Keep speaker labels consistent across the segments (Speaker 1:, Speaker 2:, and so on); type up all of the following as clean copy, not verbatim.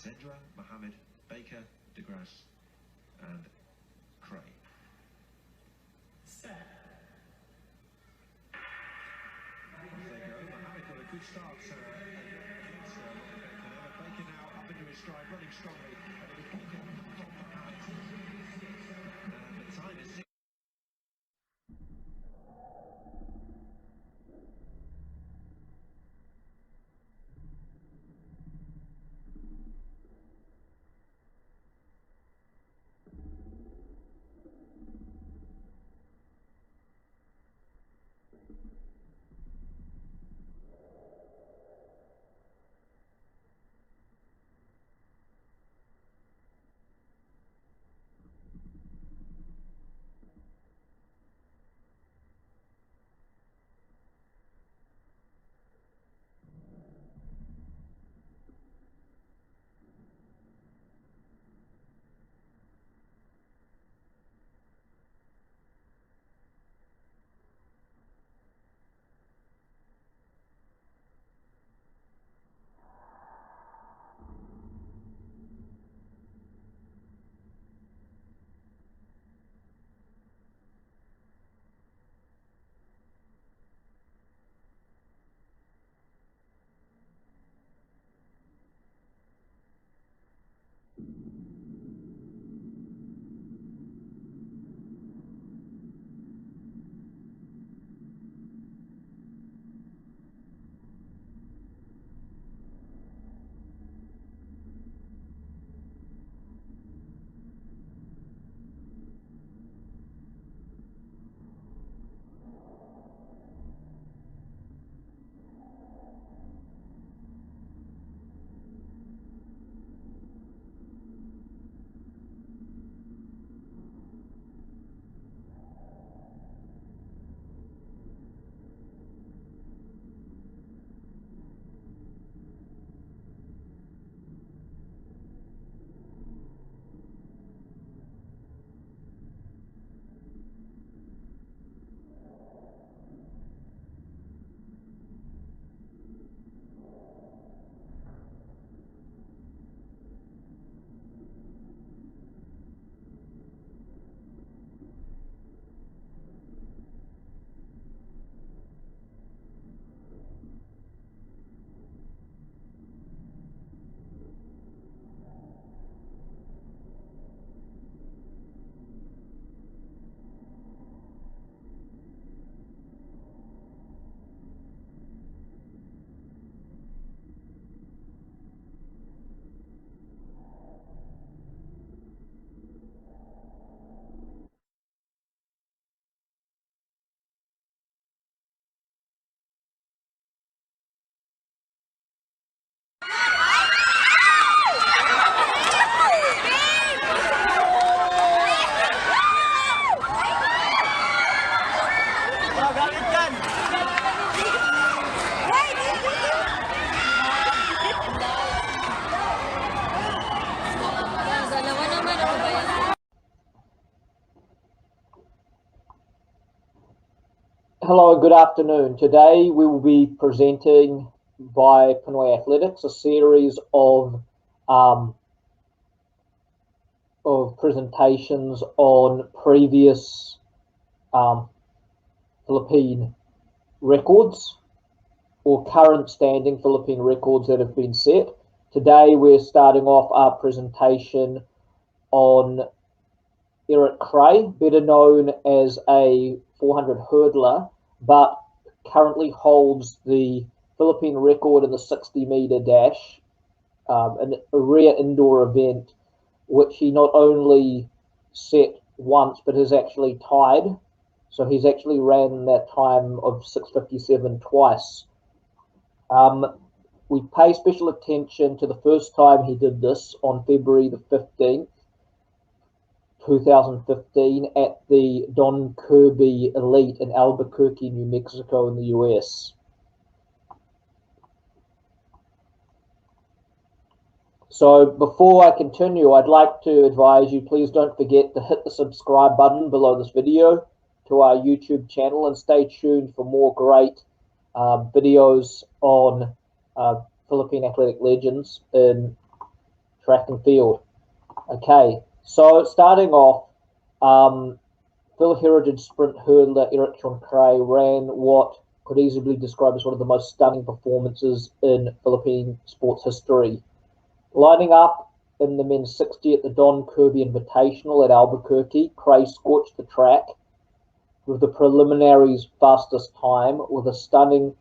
Speaker 1: Zendra, Mohammed, Baker, DeGrasse and Cray.
Speaker 2: Set.
Speaker 1: Off they go. Mohammed got a good start against Baker now up into his stride, running strongly. And it was Baker from Mohammed. And the time is 6.
Speaker 2: Hello and good afternoon. Today we will be presenting by Pinoyathletics a series of presentations on previous Philippine records or current standing Philippine records that have been set. Today we're starting off our presentation on Eric Cray, better known as a 400 hurdler, but currently holds the Philippine record in the 60-meter dash, a rare indoor event, which he not only set once, but has actually tied. So he's actually ran that time of 6:57 twice. We pay special attention to the first time he did this on February the 15th, 2015 at the Don Kirby Elite in Albuquerque, New Mexico in the US. So before I continue, I'd like to advise you, please don't forget to hit the subscribe button below this video to our YouTube channel and stay tuned for more great videos on Philippine athletic legends in track and field. Okay. So starting off, Phil Heritage sprint hurdler Eric Cray ran what could easily be described as one of the most stunning performances in Philippine sports history. Lining up in the men's 60 at the Don Kirby Invitational at Albuquerque, Cray scorched the track with the preliminaries fastest time with a stunning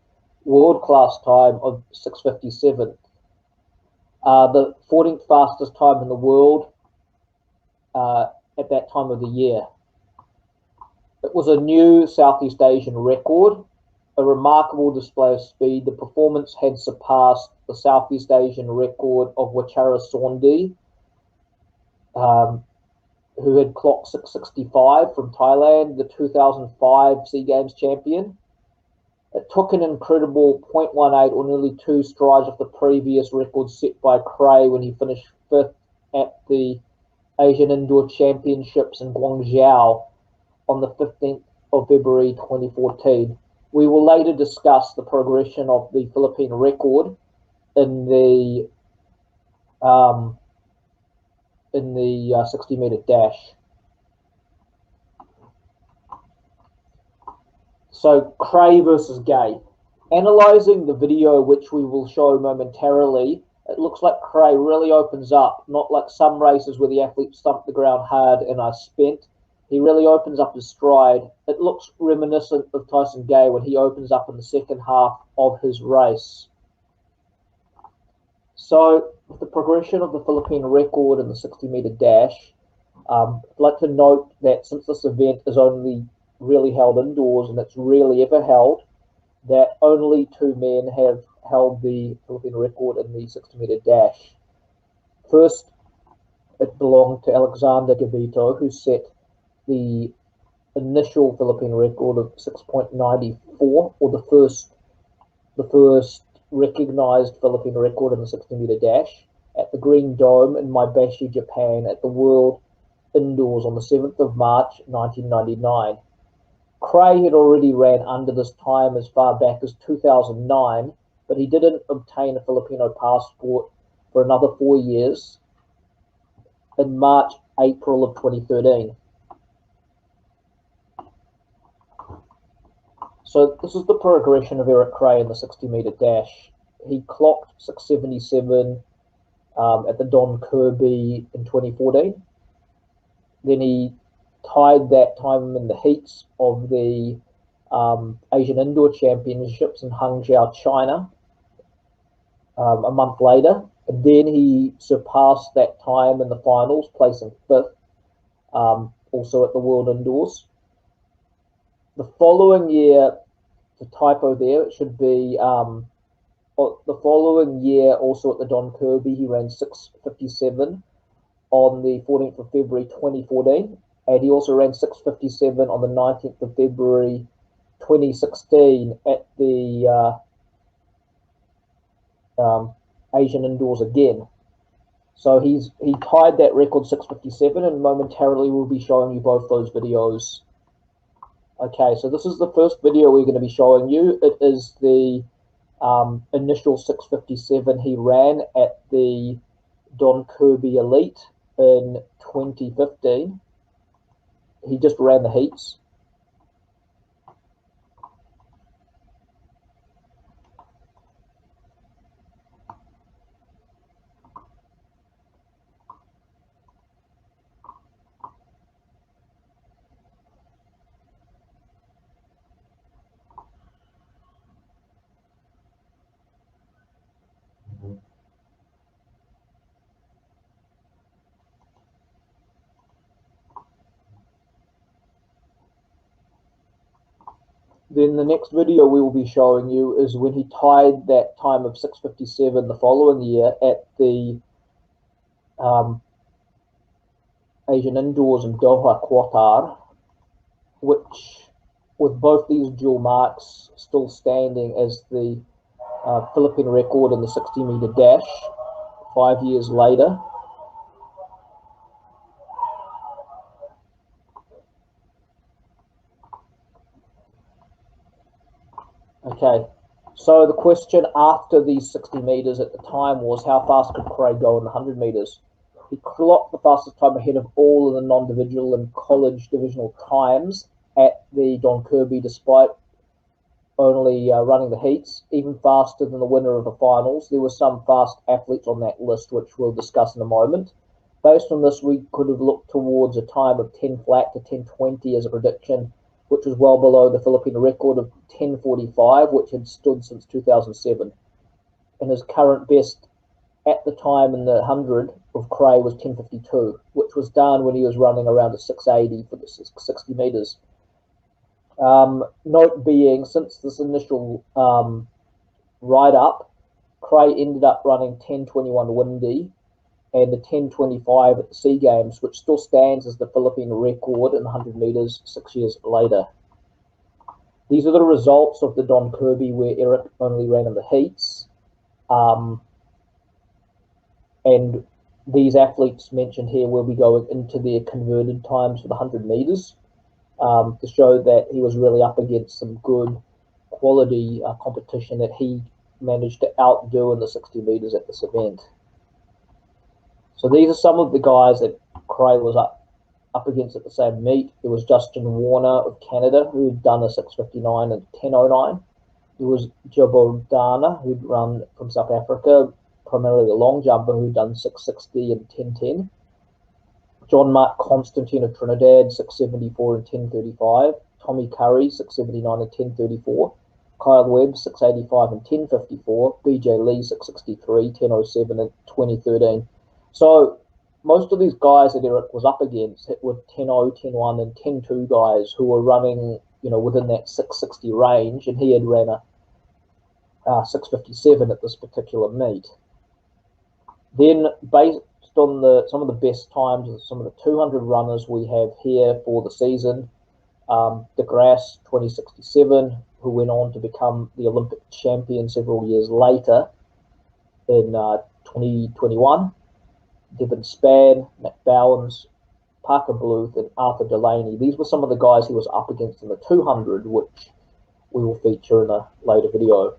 Speaker 2: world-class time of 6:57. The 14th fastest time in the world at that time of the year. It was a new Southeast Asian record, a remarkable display of speed. The performance had surpassed the Southeast Asian record of Wachara Sondi, who had clocked 6:65 from Thailand, the 2005 SEA Games champion. It took an incredible 0.18 or nearly 2 strides off the previous record set by Cray when he finished 5th at the Asian Indoor Championships in Guangzhou on the 15th of February 2014. We will later discuss the progression of the Philippine record in the 60-meter dash. So Cray versus Gay. Analyzing the video, which we will show momentarily, it looks like Cray really opens up, not like some races where the athletes stump the ground hard and are spent. He really opens up his stride. It looks reminiscent of Tyson Gay when he opens up in the second half of his race. So, with the progression of the Philippine record in the 60-meter dash, I'd like to note that since this event is only really held indoors and it's rarely ever held, that only 2 men have held the Philippine record in the 60-meter dash. First, it belonged to Alexander Gabito, who set the initial Philippine record of 6.94, or the first recognized Philippine record in the 60-meter dash at the Green Dome in Maebashi, Japan, at the World Indoors on the 7th of March, 1999. Cray had already ran under this time as far back as 2009, but he didn't obtain a Filipino passport for another 4 years in March, April of 2013. So this is the progression of Eric Cray in the 60-meter dash. He clocked 6:77 at the Don Kirby in 2014. Then he tied that time in the heats of the Asian Indoor Championships in Hangzhou, China, a month later. And then he surpassed that time in the finals, placing 5th, also at the World Indoors. The following year, the typo there, it should be the following year, also at the Don Kirby, he ran 6:57 on the 14th of February 2014, and he also ran 6:57 on the 19th of February 2016 at the Asian Indoors again. So he tied that record 6:57, and momentarily we'll be showing you both those videos. Okay, so this is the first video we're going to be showing you. It is the initial 6:57 he ran at the Don Kirby Elite in 2015. He just ran the heats. Then the next video we will be showing you is when he tied that time of 6:57 the following year at the Asian Indoors in Doha, Qatar, which, with both these dual marks still standing as the Philippine record in the 60-meter dash 5 years later. Okay, so the question after these 60 meters at the time was how fast could Cray go in the 100 meters? He clocked the fastest time ahead of all of the non-divisional and college divisional times at the Don Kirby, despite only running the heats, even faster than the winner of the finals. There were some fast athletes on that list, which we'll discuss in a moment. Based on this, we could have looked towards a time of 10 flat to 10:20 as a prediction, which was well below the Philippine record of 10:45, which had stood since 2007. And his current best at the time in the 100 of Cray was 10:52, which was done when he was running around a 6:80 for the 60 meters. Note being, since this initial write-up, Cray ended up running 10:21 windy and the 10:25 at the SEA Games, which still stands as the Philippine record in 100 meters 6 years later. These are the results of the Don Kirby, where Eric only ran in the heats. And these athletes mentioned here will be going into their converted times for the 100 meters to show that he was really up against some good quality competition that he managed to outdo in the 60 meters at this event. So these are some of the guys that Cray was up against at the same meet. There was Justin Warner of Canada, who had done a 6:59 and 10:09. There was Jobo Dana, who'd run from South Africa, primarily a long jumper, who'd done 6:60 and 10:10. John Mark Constantine of Trinidad, 6:74 and 10:35. Tommy Curry, 6:79 and 10:34. Kyle Webb, 6:85 and 10:54. BJ Lee, 6:63, 10:07 and 2013. So most of these guys that Eric was up against were 10:0, 10:1 and 10:2 guys who were running, within that 6:60 range, and he had ran a 6:57 at this particular meet. Then, based on some of the best times of some of the 200 runners we have here for the season, De Grasse, 20:67, who went on to become the Olympic champion several years later in 2021. Devin Spann, Matt Bowens, Parker Bluth, and Arthur Delaney. These were some of the guys he was up against in the 200, which we will feature in a later video.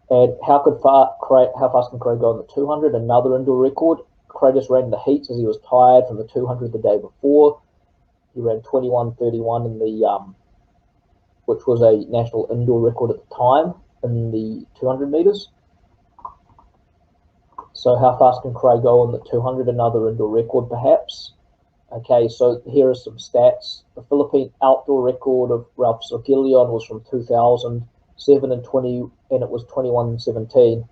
Speaker 2: And how fast can Cray go in the 200? Another indoor record. Cray just ran the heats as he was tired from the 200 the day before. He ran 21:31 in the, which was a national indoor record at the time in the 200 meters. So how fast can Cray go on the 200? Another indoor record, perhaps. Okay, so here are some stats. The Philippine outdoor record of Ralph Sorgilion was from 2007 and it was 21:17.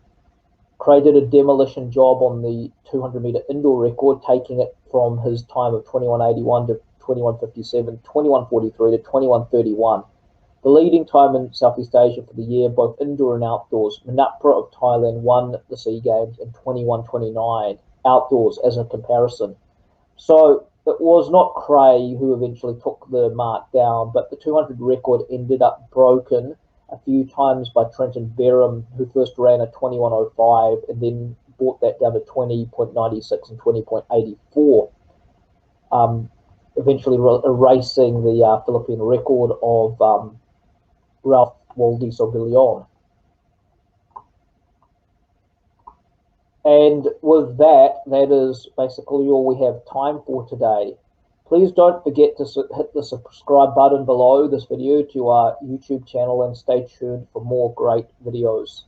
Speaker 2: Cray did a demolition job on the 200-meter indoor record, taking it from his time of 21:81 to 21:57, 21:43 to 21:31. The leading time in Southeast Asia for the year, both indoor and outdoors. Manapra of Thailand won the SEA Games in 21:29 outdoors as a comparison. So it was not Cray who eventually took the mark down, but the 200 record ended up broken a few times by Trenton Beram, who first ran a 21:05 and then brought that down to 20.96 and 20.84. eventually erasing the Philippine record of Ralph Waldo Sobilion. And with that, that is basically all we have time for today. Please don't forget to hit the subscribe button below this video to our YouTube channel and stay tuned for more great videos.